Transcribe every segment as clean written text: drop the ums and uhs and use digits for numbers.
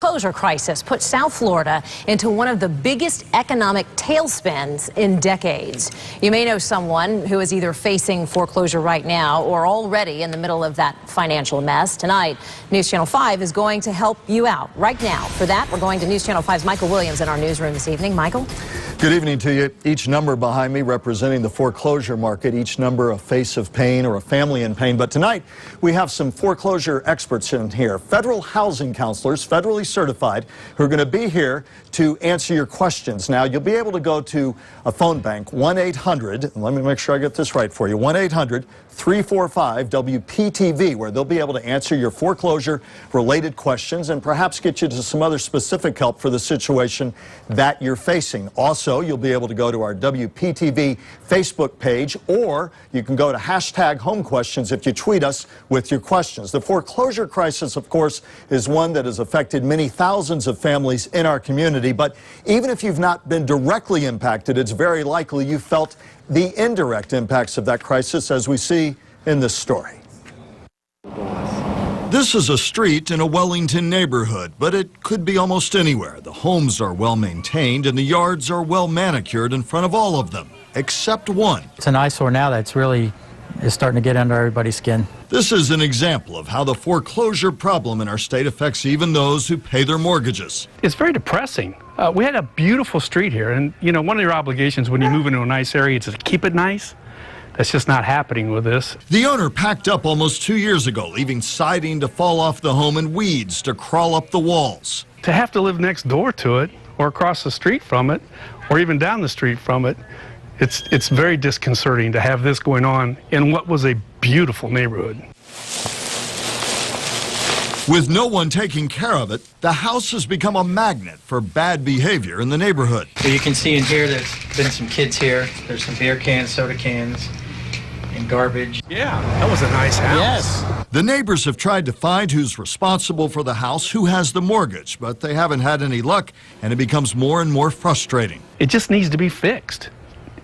Foreclosure crisis put South Florida into one of the biggest economic tailspins in decades. You may know someone who is either facing foreclosure right now or already in the middle of that financial mess. Tonight, News Channel 5 is going to help you out right now. For that, we're going to News Channel 5's Michael Williams in our newsroom this evening. Michael? Good evening to you. Each number behind me representing the foreclosure market, each number a face of pain or a family in pain. But tonight, we have some foreclosure experts in here, federal housing counselors, federally certified, who are going to be here to answer your questions. Now, you'll be able to go to a phone bank, 1-800, and let me make sure I get this right for you, 1-800-345-WPTV, where they'll be able to answer your foreclosure-related questions and perhaps get you to some other specific help for the situation that you're facing. Also, you'll be able to go to our WPTV Facebook page, or you can go to #HomeQuestions if you tweet us with your questions. The foreclosure crisis, of course, is one that has affected many thousands of families in our community, but even if you've not been directly impacted, it's very likely you felt the indirect impacts of that crisis, as we see in this story. This is a street in a Wellington neighborhood, but it could be almost anywhere. The homes are well maintained and the yards are well manicured in front of all of them, except one. It's an eyesore now that's really is starting to get under everybody's skin. This is an example of how the foreclosure problem in our state affects even those who pay their mortgages. It's very depressing. We had a beautiful street here, and you know, one of your obligations when you move into a nice area is to keep it nice. That's just not happening with this. The owner packed up almost 2 years ago, leaving siding to fall off the home and weeds to crawl up the walls. To have to live next door to it, or across the street from it, or even down the street from it, it's very disconcerting to have this going on in what was a beautiful neighborhood. With no one taking care of it, the house has become a magnet for bad behavior in the neighborhood. So you can see in here there's been some kids here. There's some beer cans, soda cans, and garbage. Yeah, that was a nice house. Yes. The neighbors have tried to find who's responsible for the house, who has the mortgage, but they haven't had any luck, and it becomes more and more frustrating. It just needs to be fixed.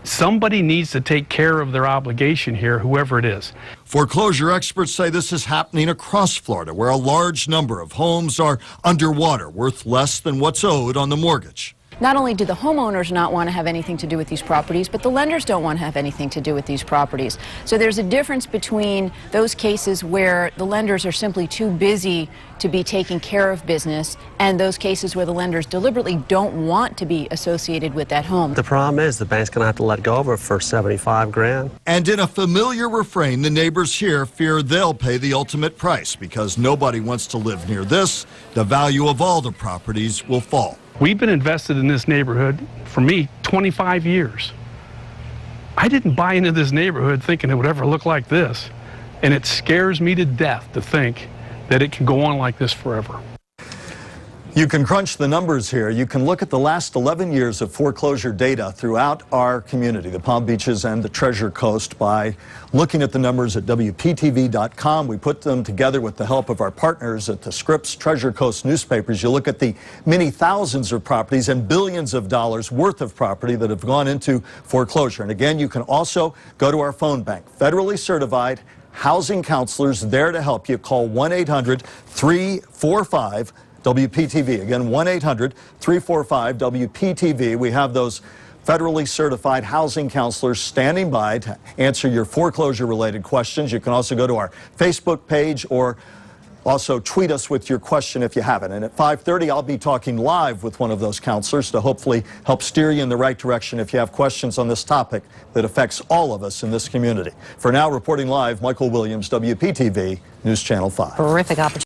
Somebody needs to take care of their obligation here, whoever it is. Foreclosure experts say this is happening across Florida, where a large number of homes are underwater, worth less than what's owed on the mortgage. Not only do the homeowners not want to have anything to do with these properties, but the lenders don't want to have anything to do with these properties. So there's a difference between those cases where the lenders are simply too busy to be taking care of business and those cases where the lenders deliberately don't want to be associated with that home. The problem is the bank's going to have to let go of it for 75 grand. And in a familiar refrain, the neighbors here fear they'll pay the ultimate price because nobody wants to live near this. The value of all the properties will fall. We've been invested in this neighborhood, for me, 25 years. I didn't buy into this neighborhood thinking it would ever look like this. And it scares me to death to think that it can go on like this forever. You can crunch the numbers here. You can look at the last 11 years of foreclosure data throughout our community, the Palm Beaches and the Treasure Coast, by looking at the numbers at WPTV.com. We put them together with the help of our partners at the Scripps Treasure Coast newspapers. You look at the many thousands of properties and billions of dollars worth of property that have gone into foreclosure. And again, you can also go to our phone bank, federally certified housing counselors there to help you. Call 1-800-345 WPTV. Again, 1-800-345-WPTV. We have those federally certified housing counselors standing by to answer your foreclosure-related questions. You can also go to our Facebook page or also tweet us with your question if you have it. And at 5:30, I'll be talking live with one of those counselors to hopefully help steer you in the right direction if you have questions on this topic that affects all of us in this community. For now, reporting live, Michael Williams, WPTV News Channel 5. Horrific opportunity.